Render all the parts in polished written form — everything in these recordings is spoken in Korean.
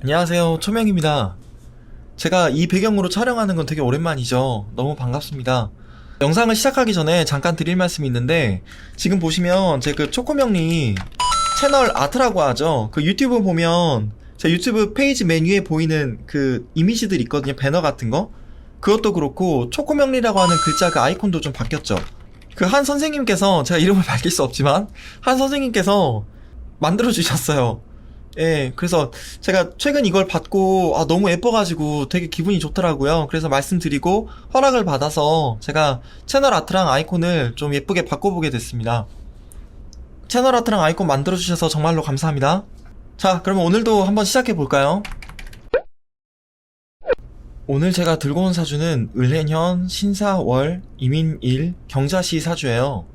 안녕하세요, 초명입니다. 제가 이 배경으로 촬영하는 건 되게 오랜만이죠. 너무 반갑습니다. 영상을 시작하기 전에 잠깐 드릴 말씀이 있는데, 지금 보시면 제 그 초코명리 채널 아트라고 하죠. 그 유튜브 보면 제 유튜브 페이지 메뉴에 보이는 그 이미지들 있거든요. 배너 같은 거. 그것도 그렇고 초코명리라고 하는 글자 그 아이콘도 좀 바뀌었죠. 그 한 선생님께서, 제가 이름을 밝힐 수 없지만 한 선생님께서 만들어 주셨어요. 예, 그래서 제가 최근 이걸 받고 너무 예뻐가지고 되게 기분이 좋더라고요. 그래서 말씀드리고 허락을 받아서 제가 채널 아트랑 아이콘을 좀 예쁘게 바꿔보게 됐습니다. 채널 아트랑 아이콘 만들어주셔서 정말로 감사합니다. 자, 그러면 오늘도 한번 시작해볼까요? 오늘 제가 들고 온 사주는 을해년 신사월 이민일 경자시 사주예요.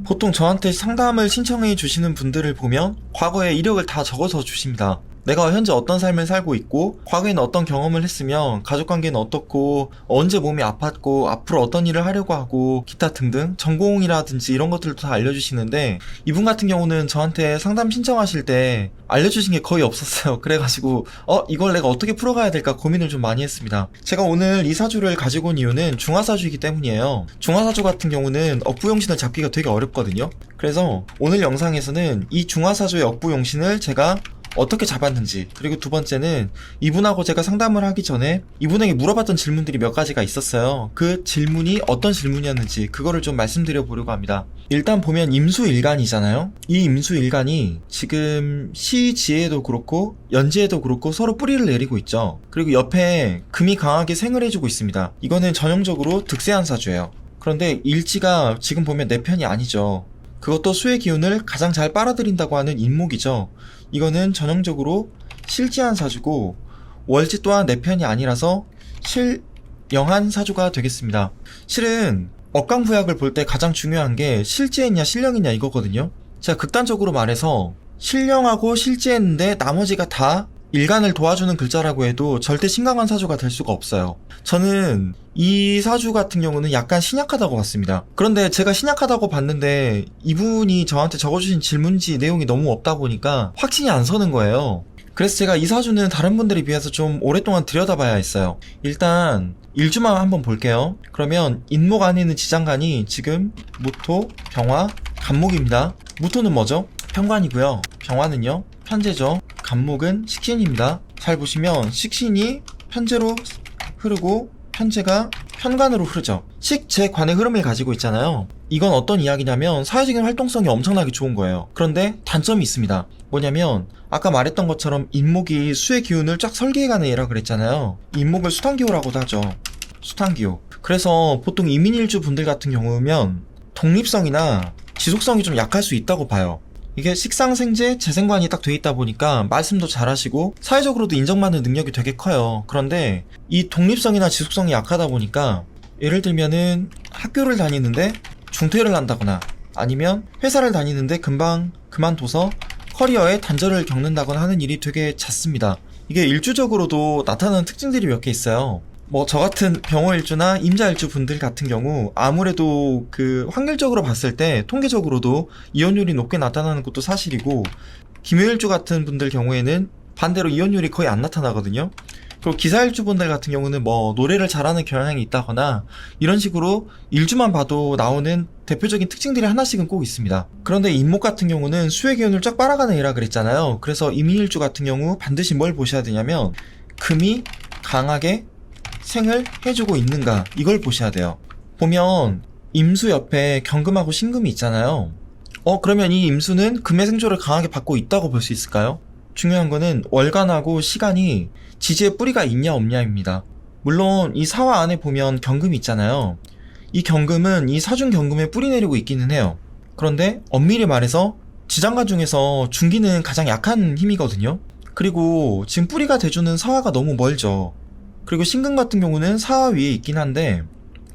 보통 저한테 상담을 신청해 주시는 분들을 보면 과거의 이력을 다 적어서 주십니다. 내가 현재 어떤 삶을 살고 있고 과거에는 어떤 경험을 했으며 가족관계는 어떻고 언제 몸이 아팠고 앞으로 어떤 일을 하려고 하고 기타 등등 전공이라든지 이런 것들도 다 알려주시는데, 이분 같은 경우는 저한테 상담 신청하실 때 알려주신 게 거의 없었어요. 그래가지고 이걸 내가 어떻게 풀어가야 될까 고민을 좀 많이 했습니다. 제가 오늘 이 사주를 가지고 온 이유는 중화사주이기 때문이에요. 중화사주 같은 경우는 억부용신을 잡기가 되게 어렵거든요. 그래서 오늘 영상에서는 이 중화사주의 억부용신을 제가 어떻게 잡았는지, 그리고 두 번째는 이분하고 제가 상담을 하기 전에 이분에게 물어봤던 질문들이 몇 가지가 있었어요. 그 질문이 어떤 질문이었는지 그거를 좀 말씀드려 보려고 합니다. 일단 보면 임수일간이잖아요. 이 임수일간이 지금 시지에도 그렇고 연지에도 그렇고 서로 뿌리를 내리고 있죠. 그리고 옆에 금이 강하게 생을 해주고 있습니다. 이거는 전형적으로 득세한 사주예요. 그런데 일지가 지금 보면 내 편이 아니죠. 그것도 수의 기운을 가장 잘 빨아들인다고 하는 인목이죠. 이거는 전형적으로 실지한 사주고 월지 또한 내 편이 아니라서 실영한 사주가 되겠습니다. 실은 억강부약을 볼 때 가장 중요한 게 실지했냐 실령이냐 이거거든요. 제가 극단적으로 말해서 실령하고 실지했는데 나머지가 다 일간을 도와주는 글자라고 해도 절대 신강한 사주가 될 수가 없어요. 저는 이 사주 같은 경우는 약간 신약하다고 봤습니다. 그런데 제가 신약하다고 봤는데 이분이 저한테 적어주신 질문지 내용이 너무 없다 보니까 확신이 안 서는 거예요. 그래서 제가 이 사주는 다른 분들에 비해서 좀 오랫동안 들여다봐야 했어요. 일단 일주만 한번 볼게요. 그러면 인목 안에 있는 지장간이 지금 무토, 병화, 간목입니다. 무토는 뭐죠? 편관이고요. 병화는요? 편재죠. 간목은 식신입니다. 잘 보시면 식신이 편재로 흐르고 편재가 편관으로 흐르죠. 식재관의 흐름을 가지고 있잖아요. 이건 어떤 이야기냐면 사회적인 활동성이 엄청나게 좋은 거예요. 그런데 단점이 있습니다. 뭐냐면 아까 말했던 것처럼 인목이 수의 기운을 쫙 설계해가는 애라 그랬잖아요. 인목을 수탄기호라고도 하죠. 수탄기호. 그래서 보통 이민일주 분들 같은 경우면 독립성이나 지속성이 좀 약할 수 있다고 봐요. 이게 식상생재 재생관이 딱 돼 있다 보니까 말씀도 잘하시고 사회적으로도 인정받는 능력이 되게 커요. 그런데 이 독립성이나 지속성이 약하다 보니까 예를 들면은 학교를 다니는데 중퇴를 한다거나 아니면 회사를 다니는데 금방 그만둬서 커리어에 단절을 겪는다거나 하는 일이 되게 잦습니다. 이게 일주적으로도 나타나는 특징들이 몇 개 있어요. 저 같은 병호일주나 임자일주 분들 같은 경우 아무래도 그 확률적으로 봤을 때 통계적으로도 이혼율이 높게 나타나는 것도 사실이고, 김효일주 같은 분들 경우에는 반대로 이혼율이 거의 안 나타나거든요. 그리고 기사일주 분들 같은 경우는 노래를 잘하는 경향이 있다거나 이런 식으로 일주만 봐도 나오는 대표적인 특징들이 하나씩은 꼭 있습니다. 그런데 인목 같은 경우는 수의 기운을 쫙 빨아가는 애라 그랬잖아요. 그래서 이민일주 같은 경우 반드시 뭘 보셔야 되냐면 금이 강하게 생을 해주고 있는가, 이걸 보셔야 돼요. 보면 임수 옆에 경금하고 신금이 있잖아요. 그러면 이 임수는 금의 생조를 강하게 받고 있다고 볼 수 있을까요? 중요한 거는 월간하고 시간이 지지에 뿌리가 있냐 없냐입니다. 물론 이 사화 안에 보면 경금이 있잖아요. 이 경금은 이 사중 경금에 뿌리 내리고 있기는 해요. 그런데 엄밀히 말해서 지장간 중에서 중기는 가장 약한 힘이거든요. 그리고 지금 뿌리가 돼주는 사화가 너무 멀죠. 그리고 신금 같은 경우는 사화 위에 있긴 한데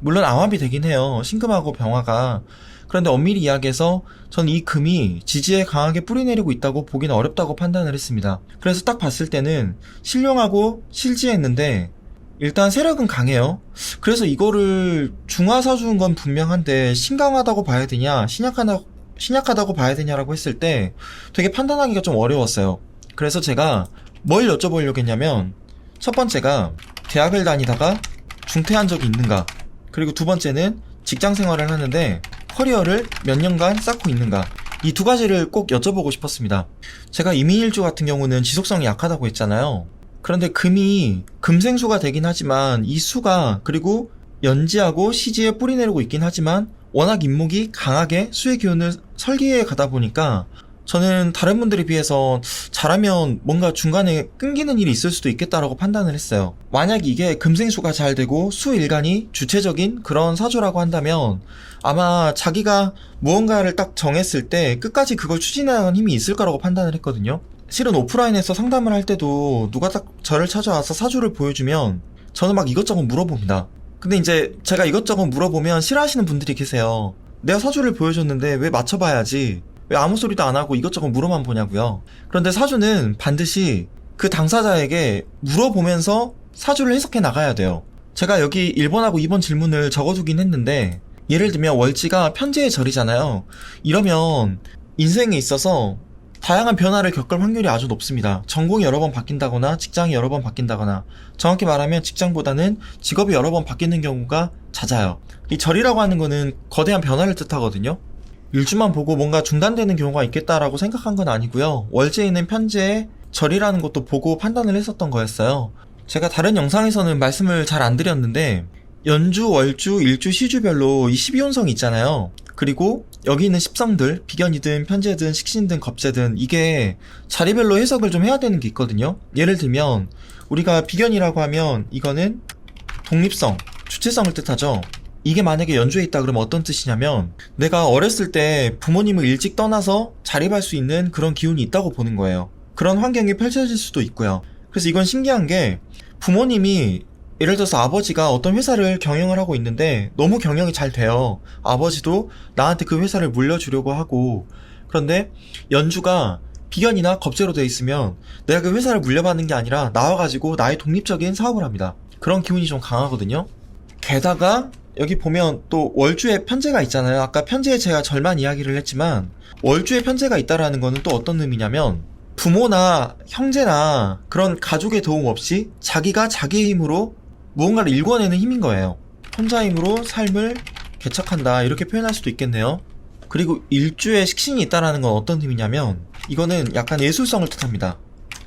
물론 암합이 되긴 해요. 신금하고 병화가. 그런데 엄밀히 이야기해서 전 이 금이 지지에 강하게 뿌리내리고 있다고 보기는 어렵다고 판단을 했습니다. 그래서 딱 봤을 때는 신령하고 실지했는데 일단 세력은 강해요. 그래서 이거를 중화사주인 건 분명한데 신강하다고 봐야 되냐 신약하다고 봐야 되냐라고 했을 때 되게 판단하기가 좀 어려웠어요. 그래서 제가 뭘 여쭤보려고 했냐면 첫 번째가 대학을 다니다가 중퇴한 적이 있는가, 그리고 두 번째는 직장 생활을 하는데 커리어를 몇 년간 쌓고 있는가, 이 두 가지를 꼭 여쭤보고 싶었습니다. 제가 이민일주 같은 경우는 지속성이 약하다고 했잖아요. 그런데 금이 금생수가 되긴 하지만 이 수가 그리고 연지하고 시지에 뿌리내리고 있긴 하지만 워낙 인목이 강하게 수의 기운을 설계해 가다 보니까 저는 다른 분들에 비해서 잘하면 뭔가 중간에 끊기는 일이 있을 수도 있겠다라고 판단을 했어요. 만약 이게 금생수가 잘 되고 수일간이 주체적인 그런 사주라고 한다면 아마 자기가 무언가를 딱 정했을 때 끝까지 그걸 추진하는 힘이 있을 거라고 판단을 했거든요. 실은 오프라인에서 상담을 할 때도 누가 딱 저를 찾아와서 사주를 보여주면 저는 막 이것저것 물어봅니다. 근데 이제 제가 이것저것 물어보면 싫어하시는 분들이 계세요. 내가 사주를 보여줬는데 왜 맞춰봐야지, 왜 아무 소리도 안 하고 이것저것 물어만 보냐고요. 그런데 사주는 반드시 그 당사자에게 물어보면서 사주를 해석해 나가야 돼요. 제가 여기 1번하고 2번 질문을 적어두긴 했는데 예를 들면 월지가 편재의 절이잖아요. 이러면 인생에 있어서 다양한 변화를 겪을 확률이 아주 높습니다. 전공이 여러 번 바뀐다거나 직장이 여러 번 바뀐다거나, 정확히 말하면 직장보다는 직업이 여러 번 바뀌는 경우가 잦아요. 이 절이라고 하는 거는 거대한 변화를 뜻하거든요. 일주만 보고 뭔가 중단되는 경우가 있겠다라고 생각한 건 아니고요. 월지에 있는 편재의 절이라는 것도 보고 판단을 했었던 거였어요. 제가 다른 영상에서는 말씀을 잘 안 드렸는데 연주, 월주, 일주, 시주별로 이 12혼성이 있잖아요. 그리고 여기 있는 십성들, 비견이든 편재든 식신든 겁재든 이게 자리별로 해석을 좀 해야 되는 게 있거든요. 예를 들면 우리가 비견이라고 하면 이거는 독립성, 주체성을 뜻하죠. 이게 만약에 연주에 있다 그러면 어떤 뜻이냐면 내가 어렸을 때 부모님을 일찍 떠나서 자립할 수 있는 그런 기운이 있다고 보는 거예요. 그런 환경이 펼쳐질 수도 있고요. 그래서 이건 신기한 게 부모님이 예를 들어서 아버지가 어떤 회사를 경영을 하고 있는데 너무 경영이 잘 돼요. 아버지도 나한테 그 회사를 물려주려고 하고, 그런데 연주가 비견이나 겁재로 돼 있으면 내가 그 회사를 물려받는 게 아니라 나와가지고 나의 독립적인 사업을 합니다. 그런 기운이 좀 강하거든요. 게다가 여기 보면 또 월주에 편재가 있잖아요. 아까 편재에 제가 절만 이야기를 했지만 월주에 편재가 있다라는 거는 또 어떤 의미냐면 부모나 형제나 그런 가족의 도움 없이 자기가 자기의 힘으로 무언가를 일궈내는 힘인 거예요. 혼자 힘으로 삶을 개척한다, 이렇게 표현할 수도 있겠네요. 그리고 일주에 식신이 있다라는 건 어떤 의미냐면 이거는 약간 예술성을 뜻합니다.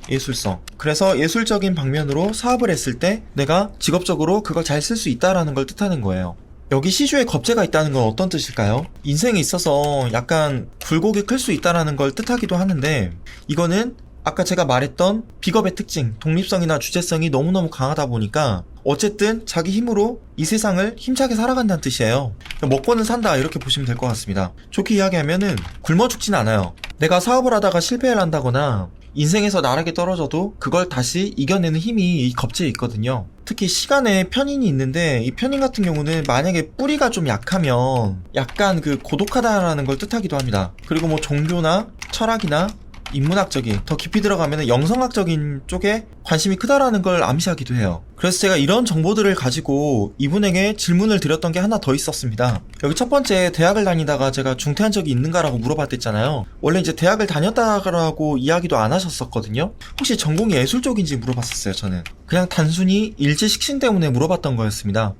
예술성. 그래서 예술적인 방면으로 사업을 했을 때 내가 직업적으로 그걸 잘 쓸 수 있다라는 걸 뜻하는 거예요. 여기 시주에 겁재가 있다는 건 어떤 뜻일까요? 인생에 있어서 약간 굴곡이 클 수 있다라는 걸 뜻하기도 하는데 이거는 아까 제가 말했던 비겁의 특징, 독립성이나 주체성이 너무너무 강하다 보니까 어쨌든 자기 힘으로 이 세상을 힘차게 살아간다는 뜻이에요. 먹고는 산다, 이렇게 보시면 될 것 같습니다. 좋게 이야기하면은 굶어 죽진 않아요. 내가 사업을 하다가 실패를 한다거나 인생에서 나락에 떨어져도 그걸 다시 이겨내는 힘이 이 겁재에 있거든요. 특히 시간에 편인이 있는데 이 편인 같은 경우는 만약에 뿌리가 좀 약하면 약간 그 고독하다라는 걸 뜻하기도 합니다. 그리고 뭐 종교나 철학이나 인문학적인, 더 깊이 들어가면 영성학적인 쪽에 관심이 크다라는 걸 암시하기도 해요. 그래서 제가 이런 정보들을 가지고 이분에게 질문을 드렸던 게 하나 더 있었습니다. 여기 첫 번째, 대학을 다니다가 제가 중퇴한 적이 있는가라고 물어봤댔잖아요. 원래 이제 대학을 다녔다라고 이야기도 안 하셨었거든요. 혹시 전공이 예술 쪽인지 물어봤었어요. 저는 그냥 단순히 일지식신 때문에 물어봤던 거였습니다.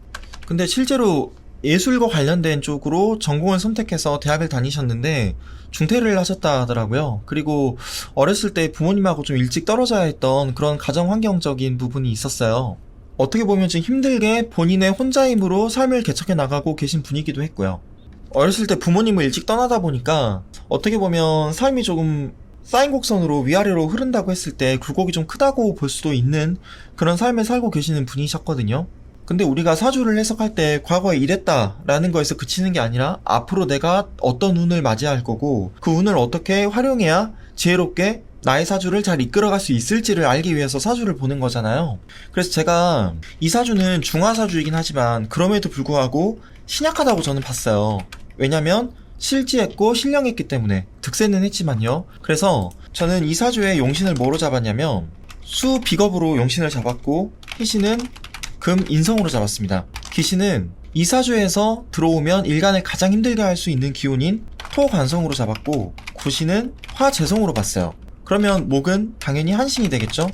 근데 실제로 예술과 관련된 쪽으로 전공을 선택해서 대학을 다니셨는데 중퇴를 하셨다 하더라고요. 그리고 어렸을 때 부모님하고 좀 일찍 떨어져야 했던 그런 가정 환경적인 부분이 있었어요. 어떻게 보면 좀 힘들게 본인의 혼자 힘으로 삶을 개척해 나가고 계신 분이기도 했고요. 어렸을 때 부모님을 일찍 떠나다 보니까 어떻게 보면 삶이 조금 쌓인 곡선으로 위아래로 흐른다고 했을 때 굴곡이 좀 크다고 볼 수도 있는 그런 삶을 살고 계시는 분이셨거든요. 근데 우리가 사주를 해석할 때 과거에 이랬다라는 거에서 그치는 게 아니라 앞으로 내가 어떤 운을 맞이할 거고 그 운을 어떻게 활용해야 지혜롭게 나의 사주를 잘 이끌어갈 수 있을지를 알기 위해서 사주를 보는 거잖아요. 그래서 제가 이 사주는 중화사주이긴 하지만 그럼에도 불구하고 신약하다고 저는 봤어요. 왜냐면 실지했고 신령했기 때문에 득세는 했지만요. 그래서 저는 이 사주의 용신을 뭐로 잡았냐면 수 비겁으로 용신을 잡았고 희신은 금 인성으로 잡았습니다. 기신은 이 사주에서 들어오면 일간을 가장 힘들게 할 수 있는 기운인 토 관성으로 잡았고 구신은 화 재성으로 봤어요. 그러면 목은 당연히 한신이 되겠죠?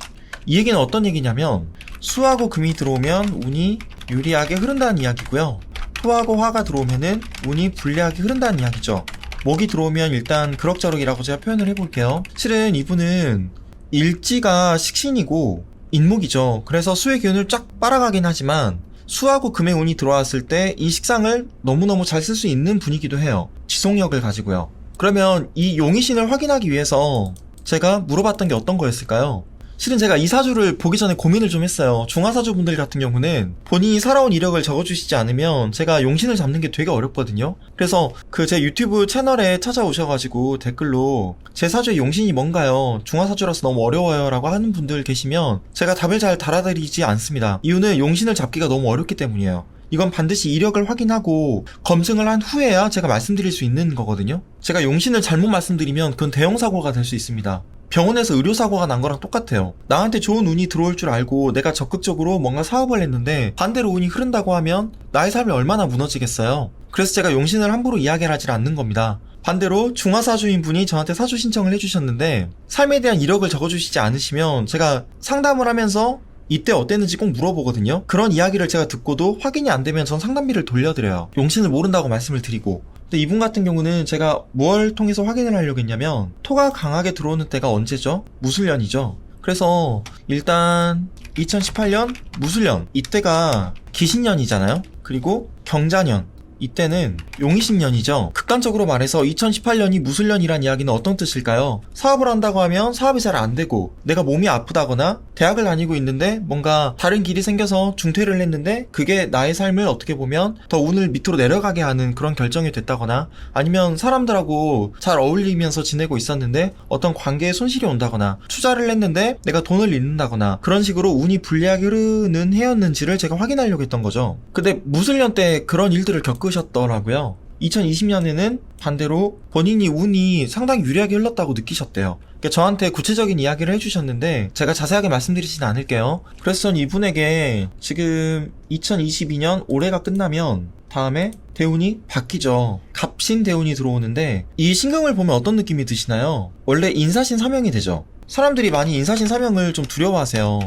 이 얘기는 어떤 얘기냐면 수하고 금이 들어오면 운이 유리하게 흐른다는 이야기고요. 토하고 화가 들어오면은 운이 불리하게 흐른다는 이야기죠. 목이 들어오면 일단 그럭저럭이라고 제가 표현을 해볼게요. 실은 이분은 일지가 식신이고 인목이죠. 그래서 수의 기운을 쫙 빨아가긴 하지만 수하고 금의 운이 들어왔을 때 이 식상을 너무너무 잘 쓸 수 있는 분이기도 해요. 지속력을 가지고요. 그러면 이 용의신을 확인하기 위해서 제가 물어봤던 게 어떤 거였을까요? 실은 제가 이 사주를 보기 전에 고민을 좀 했어요. 중화사주분들 같은 경우는 본인이 살아온 이력을 적어주시지 않으면 제가 용신을 잡는 게 되게 어렵거든요. 그래서 제 유튜브 채널에 찾아오셔가지고 댓글로 제 사주의 용신이 뭔가요? 중화사주라서 너무 어려워요 라고 하는 분들 계시면 제가 답을 잘 달아드리지 않습니다. 이유는 용신을 잡기가 너무 어렵기 때문이에요. 이건 반드시 이력을 확인하고 검증을 한 후에야 제가 말씀드릴 수 있는 거거든요. 제가 용신을 잘못 말씀드리면 그건 대형사고가 될 수 있습니다. 병원에서 의료사고가 난 거랑 똑같아요. 나한테 좋은 운이 들어올 줄 알고 내가 적극적으로 뭔가 사업을 했는데 반대로 운이 흐른다고 하면 나의 삶이 얼마나 무너지겠어요. 그래서 제가 용신을 함부로 이야기를 하질 않는 겁니다. 반대로 중화사주인 분이 저한테 사주 신청을 해주셨는데 삶에 대한 이력을 적어주시지 않으시면 제가 상담을 하면서 이때 어땠는지 꼭 물어보거든요. 그런 이야기를 제가 듣고도 확인이 안 되면 전 상담비를 돌려드려요. 용신을 모른다고 말씀을 드리고. 근데 이분 같은 경우는 제가 뭘 통해서 확인을 하려고 했냐면 토가 강하게 들어오는 때가 언제죠? 무술년이죠. 그래서 일단 2018년 무술년 이때가 기신년이잖아요. 그리고 경자년 이때는 용의신년이죠. 극단적으로 말해서 2018년이 무술년이란 이야기는 어떤 뜻일까요? 사업을 한다고 하면 사업이 잘 안 되고 내가 몸이 아프다거나 대학을 다니고 있는데 뭔가 다른 길이 생겨서 중퇴를 했는데 그게 나의 삶을 어떻게 보면 더 운을 밑으로 내려가게 하는 그런 결정이 됐다거나 아니면 사람들하고 잘 어울리면서 지내고 있었는데 어떤 관계에 손실이 온다거나 투자를 했는데 내가 돈을 잃는다거나 그런 식으로 운이 불리하게 흐르는 해였는지를 제가 확인하려고 했던 거죠. 근데 무술년 때 그런 일들을 겪으셨더라고요. 2020년에는 반대로 본인이 운이 상당히 유리하게 흘렀다고 느끼셨대요. 그러니까 저한테 구체적인 이야기를 해주셨는데 제가 자세하게 말씀드리진 않을게요. 그래서 전 이분에게 지금 2022년 올해가 끝나면 다음에 대운이 바뀌죠. 갑신 대운이 들어오는데 이 신금을 보면 어떤 느낌이 드시나요? 원래 인사신 사명이 되죠. 사람들이 많이 인사신 사명을 좀 두려워하세요.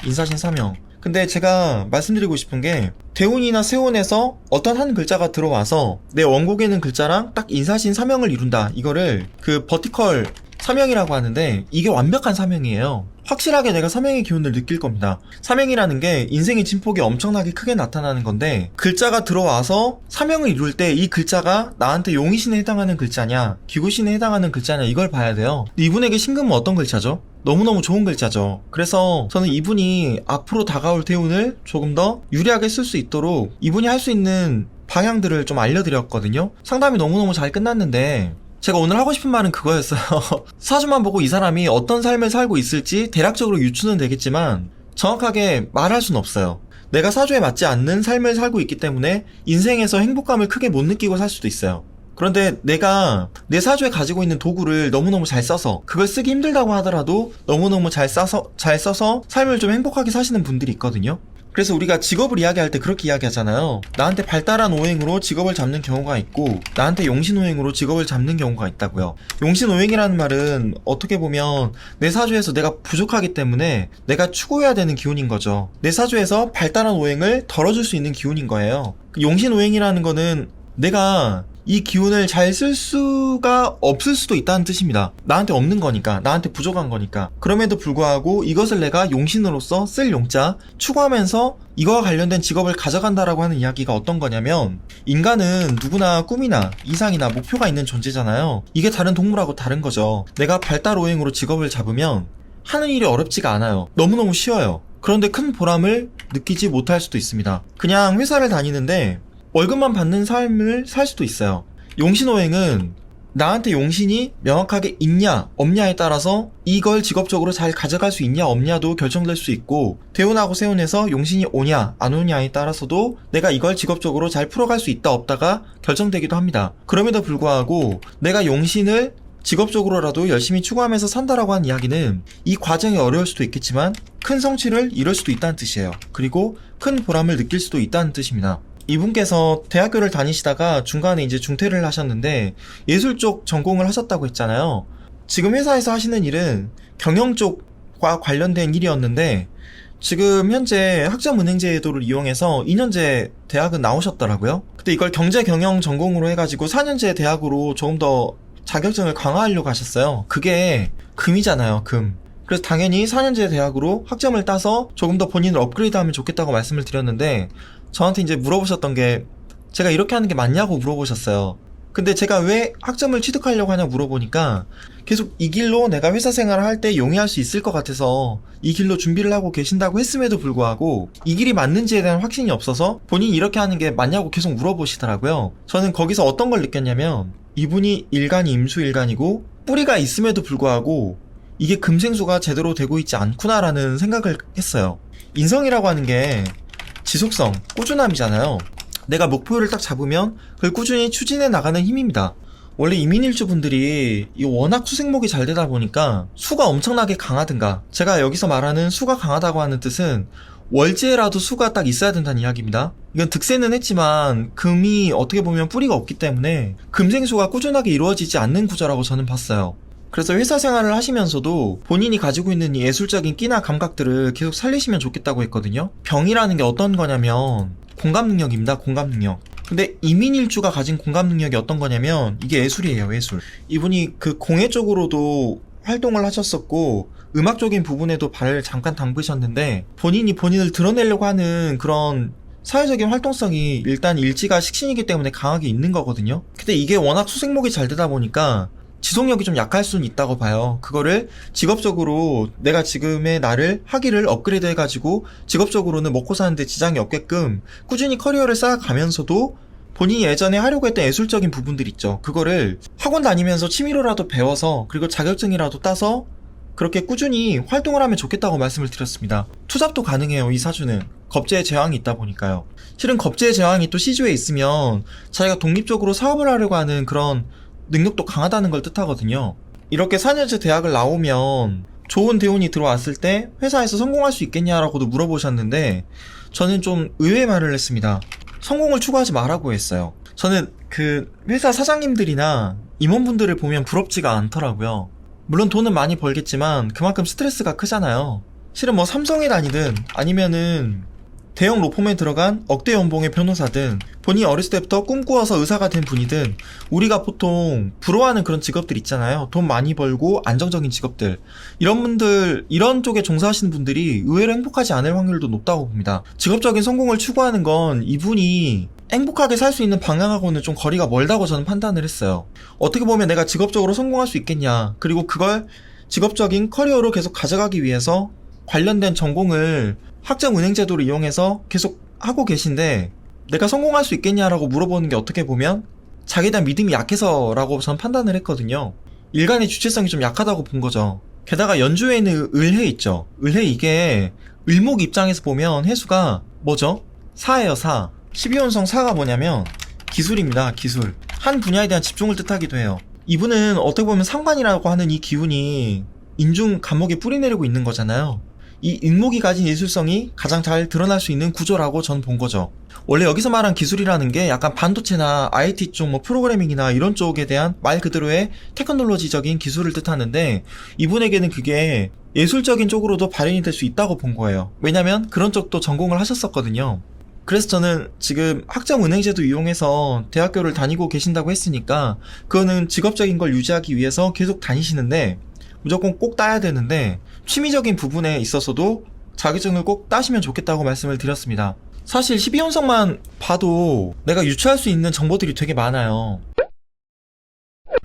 인사신 사명. 근데 제가 말씀드리고 싶은 게 대운이나 세운에서 어떤 한 글자가 들어와서 내 원곡에 있는 글자랑 딱 인사신 사명을 이룬다. 이거를 버티컬 사명이라고 하는데 이게 완벽한 사명이에요. 확실하게 내가 사명의 기운을 느낄 겁니다. 사명이라는 게 인생의 진폭이 엄청나게 크게 나타나는 건데 글자가 들어와서 사명을 이룰 때 이 글자가 나한테 용의신에 해당하는 글자냐 기구신에 해당하는 글자냐 이걸 봐야 돼요. 근데 이분에게 신금은 어떤 글자죠? 너무너무 좋은 글자죠. 그래서 저는 이분이 앞으로 다가올 대운을 조금 더 유리하게 쓸 수 있도록 이분이 할 수 있는 방향들을 좀 알려드렸거든요. 상담이 너무너무 잘 끝났는데 제가 오늘 하고 싶은 말은 그거였어요. 사주만 보고 이 사람이 어떤 삶을 살고 있을지 대략적으로 유추는 되겠지만 정확하게 말할 순 없어요. 내가 사주에 맞지 않는 삶을 살고 있기 때문에 인생에서 행복감을 크게 못 느끼고 살 수도 있어요. 그런데 내가 내 사주에 가지고 있는 도구를 너무너무 잘 써서 그걸 쓰기 힘들다고 하더라도 너무너무 잘 써서 삶을 좀 행복하게 사시는 분들이 있거든요. 그래서 우리가 직업을 이야기할 때 그렇게 이야기하잖아요. 나한테 발달한 오행으로 직업을 잡는 경우가 있고 나한테 용신오행으로 직업을 잡는 경우가 있다고요. 용신오행이라는 말은 어떻게 보면 내 사주에서 내가 부족하기 때문에 내가 추구해야 되는 기운인 거죠. 내 사주에서 발달한 오행을 덜어줄 수 있는 기운인 거예요. 용신오행이라는 거는 내가 이 기운을 잘 쓸 수가 없을 수도 있다는 뜻입니다. 나한테 없는 거니까, 나한테 부족한 거니까. 그럼에도 불구하고 이것을 내가 용신으로서 쓸 용자 추구하면서 이거와 관련된 직업을 가져간다라고 하는 이야기가 어떤 거냐면 인간은 누구나 꿈이나 이상이나 목표가 있는 존재잖아요. 이게 다른 동물하고 다른 거죠. 내가 발달 오행으로 직업을 잡으면 하는 일이 어렵지가 않아요. 너무너무 쉬워요. 그런데 큰 보람을 느끼지 못할 수도 있습니다. 그냥 회사를 다니는데 월급만 받는 삶을 살 수도 있어요. 용신오행은 나한테 용신이 명확하게 있냐 없냐에 따라서 이걸 직업적으로 잘 가져갈 수 있냐 없냐도 결정될 수 있고 대운하고 세운에서 용신이 오냐 안 오냐에 따라서도 내가 이걸 직업적으로 잘 풀어갈 수 있다 없다가 결정되기도 합니다. 그럼에도 불구하고 내가 용신을 직업적으로라도 열심히 추구하면서 산다라고 하는 이야기는 이 과정이 어려울 수도 있겠지만 큰 성취를 이룰 수도 있다는 뜻이에요. 그리고 큰 보람을 느낄 수도 있다는 뜻입니다. 이분께서 대학교를 다니시다가 중간에 이제 중퇴를 하셨는데 예술 쪽 전공을 하셨다고 했잖아요. 지금 회사에서 하시는 일은 경영 쪽 관련된 일이었는데 지금 현재 학점은행제도를 이용해서 2년제 대학은 나오셨더라고요. 근데 이걸 경제경영 전공으로 해가지고 4년제 대학으로 조금 더 자격증을 강화하려고 하셨어요. 그게 금이잖아요, 금. 그래서 당연히 4년제 대학으로 학점을 따서 조금 더 본인을 업그레이드하면 좋겠다고 말씀을 드렸는데 저한테 이제 물어보셨던 게 제가 이렇게 하는 게 맞냐고 물어보셨어요. 근데 제가 왜 학점을 취득하려고 하냐 물어보니까 계속 이 길로 내가 회사 생활을 할 때 용이할 수 있을 것 같아서 이 길로 준비를 하고 계신다고 했음에도 불구하고 이 길이 맞는지에 대한 확신이 없어서 본인이 이렇게 하는 게 맞냐고 계속 물어보시더라고요. 저는 거기서 어떤 걸 느꼈냐면 이분이 일간이 임수일간이고 뿌리가 있음에도 불구하고 이게 금생수가 제대로 되고 있지 않구나라는 생각을 했어요. 인성이라고 하는 게 지속성, 꾸준함이잖아요. 내가 목표를 딱 잡으면 그걸 꾸준히 추진해 나가는 힘입니다. 원래 이민일주분들이 워낙 수생목이 잘 되다 보니까 수가 엄청나게 강하든가, 제가 여기서 말하는 수가 강하다고 하는 뜻은 월지에라도 수가 딱 있어야 된다는 이야기입니다. 이건 득세는 했지만 금이 어떻게 보면 뿌리가 없기 때문에 금생수가 꾸준하게 이루어지지 않는 구조라고 저는 봤어요. 그래서 회사 생활을 하시면서도 본인이 가지고 있는 이 예술적인 끼나 감각들을 계속 살리시면 좋겠다고 했거든요. 병이라는 게 어떤 거냐면 공감 능력입니다. 공감 능력. 근데 이민일주가 가진 공감 능력이 어떤 거냐면 이게 예술이에요. 예술. 이분이 그 공예 쪽으로도 활동을 하셨었고 음악적인 부분에도 발을 잠깐 담그셨는데 본인이 본인을 드러내려고 하는 그런 사회적인 활동성이 일단 일지가 식신이기 때문에 강하게 있는 거거든요. 근데 이게 워낙 수생목이 잘 되다 보니까 지속력이 좀 약할 수는 있다고 봐요. 그거를 직업적으로 내가 지금의 나를 학위를 업그레이드 해가지고 직업적으로는 먹고 사는데 지장이 없게끔 꾸준히 커리어를 쌓아가면서도 본인이 예전에 하려고 했던 예술적인 부분들 있죠. 그거를 학원 다니면서 취미로라도 배워서 그리고 자격증이라도 따서 그렇게 꾸준히 활동을 하면 좋겠다고 말씀을 드렸습니다. 투잡도 가능해요. 이 사주는 겁재의 제왕이 있다 보니까요. 실은 겁재의 제왕이 또 시주에 있으면 자기가 독립적으로 사업을 하려고 하는 그런 능력도 강하다는 걸 뜻하거든요. 이렇게 4년제 대학을 나오면 좋은 대운이 들어왔을 때 회사에서 성공할 수 있겠냐라고도 물어보셨는데 저는 좀 의외의 말을 했습니다. 성공을 추구하지 말라고 했어요. 저는 그 회사 사장님들이나 임원분들을 보면 부럽지가 않더라고요. 물론 돈은 많이 벌겠지만 그만큼 스트레스가 크잖아요. 실은 뭐 삼성에 다니든 아니면은 대형 로펌에 들어간 억대 연봉의 변호사든 본인이 어렸을 때부터 꿈꾸어서 의사가 된 분이든 우리가 보통 부러워하는 그런 직업들 있잖아요. 돈 많이 벌고 안정적인 직업들. 이런 분들, 이런 쪽에 종사하시는 분들이 의외로 행복하지 않을 확률도 높다고 봅니다. 직업적인 성공을 추구하는 건 이분이 행복하게 살 수 있는 방향하고는 좀 거리가 멀다고 저는 판단을 했어요. 어떻게 보면 내가 직업적으로 성공할 수 있겠냐, 그리고 그걸 직업적인 커리어로 계속 가져가기 위해서 관련된 전공을 학점은행제도를 이용해서 계속 하고 계신데 내가 성공할 수 있겠냐라고 물어보는 게 어떻게 보면 자기에 대한 믿음이 약해서라고 전 판단을 했거든요. 일간의 주체성이 좀 약하다고 본 거죠. 게다가 연주에 있는 을해 있죠. 을해, 이게 을목 입장에서 보면 해수가 뭐죠? 사예요, 사. 12혼성 사가 뭐냐면 기술입니다. 기술. 한 분야에 대한 집중을 뜻하기도 해요. 이분은 어떻게 보면 상관이라고 하는 이 기운이 인중 감목에 뿌리내리고 있는 거잖아요. 이 인목이 가진 예술성이 가장 잘 드러날 수 있는 구조라고 전 본 거죠. 원래 여기서 말한 기술이라는 게 약간 반도체나 IT 쪽 뭐 프로그래밍이나 이런 쪽에 대한 말 그대로의 테크놀로지적인 기술을 뜻하는데 이분에게는 그게 예술적인 쪽으로도 발현이 될 수 있다고 본 거예요. 왜냐면 그런 쪽도 전공을 하셨었거든요. 그래서 저는 지금 학점은행제도 이용해서 대학교를 다니고 계신다고 했으니까 그거는 직업적인 걸 유지하기 위해서 계속 다니시는데 무조건 꼭 따야 되는데 취미적인 부분에 있어서도 자격증을 꼭 따시면 좋겠다고 말씀을 드렸습니다. 사실 12혼성만 봐도 내가 유추할 수 있는 정보들이 되게 많아요.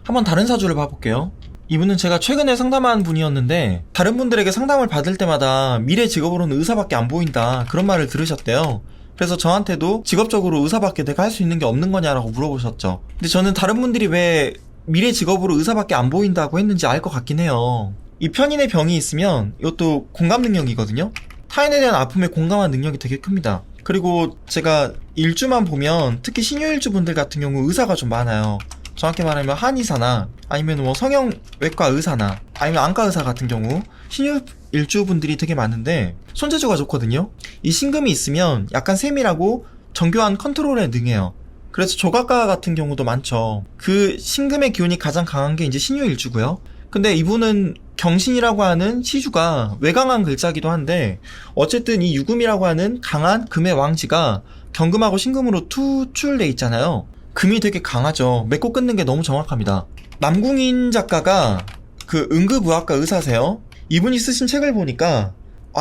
한번 다른 사주를 봐볼게요. 이분은 제가 최근에 상담한 분이었는데 다른 분들에게 상담을 받을 때마다 미래 직업으로는 의사밖에 안 보인다, 그런 말을 들으셨대요. 그래서 저한테도 직업적으로 의사밖에 내가 할 수 있는 게 없는 거냐라고 물어보셨죠. 근데 저는 다른 분들이 왜 미래 직업으로 의사밖에 안 보인다고 했는지 알 것 같긴 해요. 이 편인의 병이 있으면 이것도 공감 능력이거든요. 타인에 대한 아픔에 공감한 능력이 되게 큽니다. 그리고 제가 일주만 보면 특히 신유일주 분들 같은 경우 의사가 좀 많아요. 정확히 말하면 한의사나 아니면 뭐 성형외과 의사나 아니면 안과 의사 같은 경우 신유일주 분들이 되게 많은데 손재주가 좋거든요. 이 신금이 있으면 약간 세밀하고 정교한 컨트롤에 능해요. 그래서 조각가 같은 경우도 많죠. 그 신금의 기운이 가장 강한 게 이제 신유일주고요. 근데 이분은 경신이라고 하는 시주가 외강한 글자기도 한데 어쨌든 이 유금이라고 하는 강한 금의 왕지가 경금하고 신금으로 투출돼 있잖아요. 금이 되게 강하죠. 맺고 끊는 게 너무 정확합니다. 남궁인 작가가 그 응급의학과 의사세요. 이분이 쓰신 책을 보니까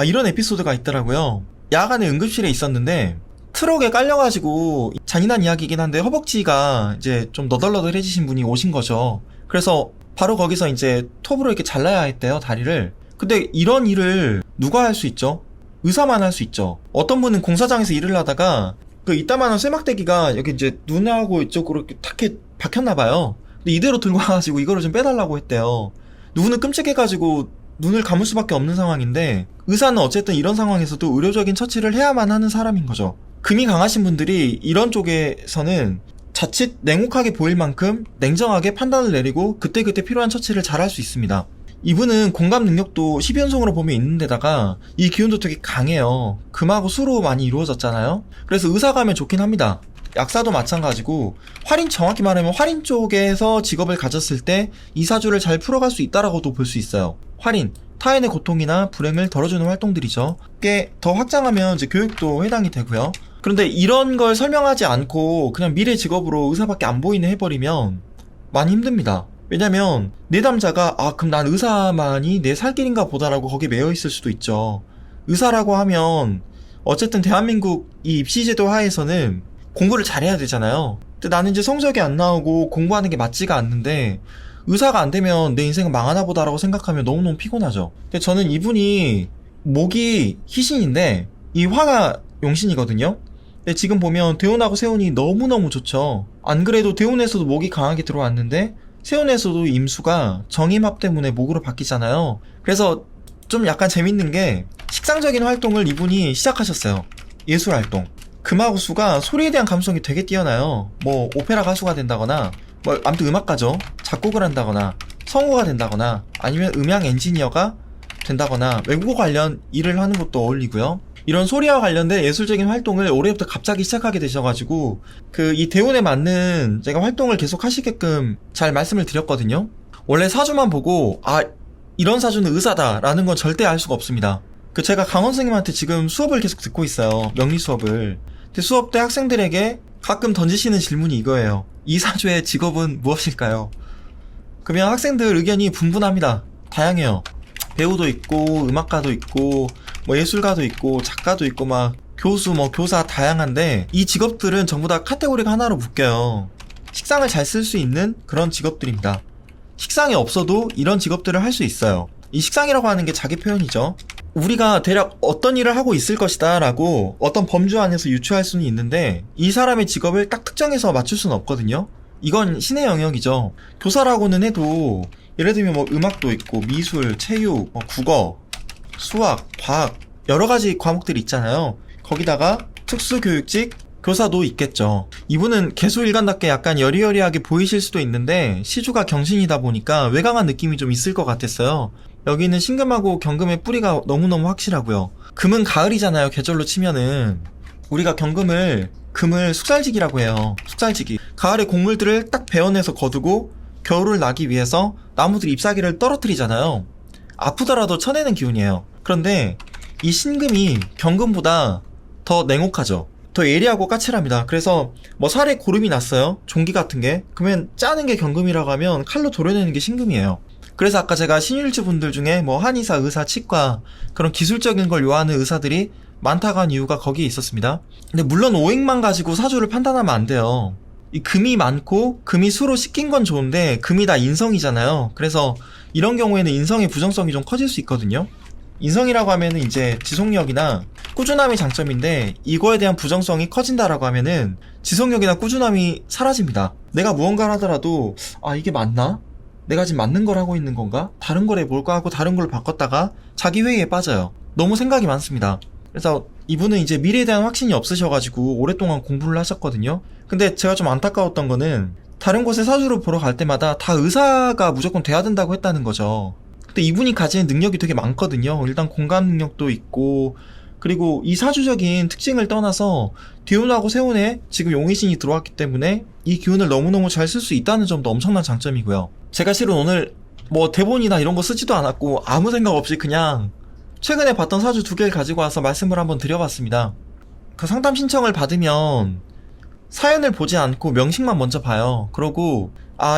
이런 에피소드가 있더라고요. 야간에 응급실에 있었는데 트럭에 깔려가지고 잔인한 이야기이긴 한데 허벅지가 이제 좀 너덜너덜해지신 분이 오신 거죠. 그래서 바로 거기서 이제 톱으로 이렇게 잘라야 했대요, 다리를. 근데 이런 일을 누가 할 수 있죠? 의사만 할 수 있죠. 어떤 분은 공사장에서 일을 하다가 그 이따만한 쇠막대기가 여기 이제 눈하고 이쪽으로 이렇게 탁 박혔나봐요. 근데 이대로 들고 와가지고 이거를 좀 빼달라고 했대요. 누구는 끔찍해가지고 눈을 감을 수밖에 없는 상황인데 의사는 어쨌든 이런 상황에서도 의료적인 처치를 해야만 하는 사람인 거죠. 금이 강하신 분들이 이런 쪽에서는 자칫 냉혹하게 보일 만큼 냉정하게 판단을 내리고 그때그때 필요한 처치를 잘 할 수 있습니다. 이분은 공감 능력도 12연성으로 보면 있는데다가 이 기운도 되게 강해요. 금하고 수로 많이 이루어졌잖아요. 그래서 의사 가면 좋긴 합니다. 약사도 마찬가지고 정확히 말하면 활인 쪽에서 직업을 가졌을 때 이 사주를 잘 풀어갈 수 있다라고도 볼 수 있어요. 활인, 타인의 고통이나 불행을 덜어주는 활동들이죠. 꽤 더 확장하면 이제 교육도 해당이 되고요. 그런데 이런 걸 설명하지 않고 그냥 미래 직업으로 의사밖에 안 보이네 해버리면 많이 힘듭니다. 왜냐면 내담자가 그럼 난 의사만이 내 살 길인가 보다라고 거기에 매여 있을 수도 있죠. 의사라고 하면 어쨌든 대한민국 이 입시제도 하에서는 공부를 잘해야 되잖아요. 근데 나는 이제 성적이 안 나오고 공부하는 게 맞지가 않는데 의사가 안 되면 내 인생은 망하나 보다라고 생각하면 너무너무 피곤하죠. 근데 저는 이분이 목이 희신인데 이 화가 용신이거든요. 근데 지금 보면 대운하고 세운이 너무너무 좋죠. 안 그래도 대운에서도 목이 강하게 들어왔는데 세운에서도 임수가 정임합 때문에 목으로 바뀌잖아요. 그래서 좀 약간 재밌는 게 식상적인 활동을 이분이 시작하셨어요. 예술 활동. 금하고 수가 소리에 대한 감성이 되게 뛰어나요. 뭐 오페라 가수가 된다거나 뭐 아무튼 음악가죠. 작곡을 한다거나 성우가 된다거나 아니면 음향 엔지니어가 된다거나 외국어 관련 일을 하는 것도 어울리고요. 이런 소리와 관련된 예술적인 활동을 올해부터 갑자기 시작하게 되셔가지고 이 대운에 맞는 제가 활동을 계속 하시게끔 잘 말씀을 드렸거든요. 원래 사주만 보고 이런 사주는 의사다 라는 건 절대 알 수가 없습니다. 제가 강원 선생님한테 지금 수업을 계속 듣고 있어요. 명리 수업을. 근데 수업 때 학생들에게 가끔 던지시는 질문이 이거예요. 이 사주의 직업은 무엇일까요? 그러면 학생들 의견이 분분합니다. 다양해요. 배우도 있고 음악가도 있고 뭐 예술가도 있고 작가도 있고 막 교수 교사 다양한데 이 직업들은 전부 다 카테고리가 하나로 묶여요. 식상을 잘 쓸 수 있는 그런 직업들입니다. 식상이 없어도 이런 직업들을 할 수 있어요. 이 식상이라고 하는 게 자기 표현이죠. 우리가 대략 어떤 일을 하고 있을 것이다 라고 어떤 범주 안에서 유추할 수는 있는데 이 사람의 직업을 딱 특정해서 맞출 수는 없거든요. 이건 신의 영역이죠. 교사라고는 해도 예를 들면 음악도 있고 미술, 체육, 국어, 수학, 과학 여러 가지 과목들이 있잖아요. 거기다가 특수교육직 교사도 있겠죠. 이분은 개수일관답게 약간 여리여리하게 보이실 수도 있는데 시주가 경신이다 보니까 외강한 느낌이 좀 있을 것 같았어요. 여기는 신금하고 경금의 뿌리가 너무너무 확실하고요. 금은 가을이잖아요. 계절로 치면은 우리가 금을 숙살지기라고 해요. 숙살지기. 가을에 곡물들을 딱 베어내서 거두고 겨울을 나기 위해서 나무들이 잎사귀를 떨어뜨리잖아요. 아프더라도 쳐내는 기운이에요. 그런데 이 신금이 경금보다 더 냉혹하죠. 더 예리하고 까칠합니다. 그래서 살에 고름이 났어요. 종기 같은 게. 그러면 짜는 게 경금이라고 하면 칼로 도려내는 게 신금이에요. 그래서 아까 제가 신율주 분들 중에 한의사, 의사, 치과 그런 기술적인 걸 요하는 의사들이 많다고 한 이유가 거기에 있었습니다. 근데 물론 오행만 가지고 사주를 판단하면 안 돼요. 이 금이 많고 금이 수로 씻긴 건 좋은데 금이 다 인성이잖아요. 그래서 이런 경우에는 인성의 부정성이 좀 커질 수 있거든요. 인성이라고 하면은 이제 지속력이나 꾸준함이 장점인데 이거에 대한 부정성이 커진다라고 하면은 지속력이나 꾸준함이 사라집니다. 내가 무언가를 하더라도 이게 맞나? 내가 지금 맞는 걸 하고 있는 건가? 다른 걸 해볼까 하고 다른 걸로 바꿨다가 자기 회의에 빠져요. 너무 생각이 많습니다. 그래서 이분은 이제 미래에 대한 확신이 없으셔가지고 오랫동안 공부를 하셨거든요. 근데 제가 좀 안타까웠던 거는 다른 곳에 사주를 보러 갈 때마다 다 의사가 무조건 돼야 된다고 했다는 거죠. 근데 이분이 가지는 능력이 되게 많거든요. 일단 공감 능력도 있고 그리고 이 사주적인 특징을 떠나서 대운하고 세운에 지금 용의신이 들어왔기 때문에 이 기운을 너무너무 잘 쓸 수 있다는 점도 엄청난 장점이고요. 제가 실은 오늘 뭐 대본이나 이런 거 쓰지도 않았고 아무 생각 없이 그냥 최근에 봤던 사주 2개를 가지고 와서 말씀을 한번 드려봤습니다. 그 상담 신청을 받으면 사연을 보지 않고 명식만 먼저 봐요. 그러고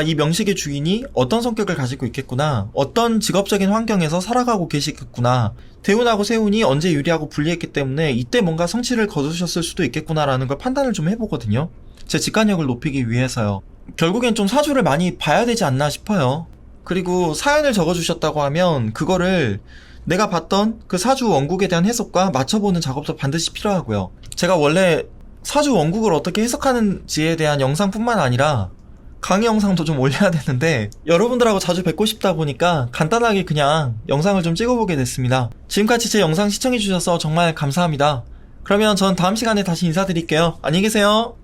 이 명식의 주인이 어떤 성격을 가지고 있겠구나, 어떤 직업적인 환경에서 살아가고 계시겠구나, 대운하고 세운이 언제 유리하고 불리했기 때문에 이때 뭔가 성취를 거두셨을 수도 있겠구나라는 걸 판단을 좀 해보거든요. 제 직관력을 높이기 위해서요. 결국엔 좀 사주를 많이 봐야 되지 않나 싶어요. 그리고 사연을 적어주셨다고 하면 그거를 내가 봤던 그 사주 원국에 대한 해석과 맞춰보는 작업도 반드시 필요하고요. 제가 원래 사주 원국을 어떻게 해석하는지에 대한 영상뿐만 아니라 강의 영상도 좀 올려야 되는데 여러분들하고 자주 뵙고 싶다 보니까 간단하게 그냥 영상을 좀 찍어보게 됐습니다. 지금까지 제 영상 시청해주셔서 정말 감사합니다. 그러면 전 다음 시간에 다시 인사드릴게요. 안녕히 계세요.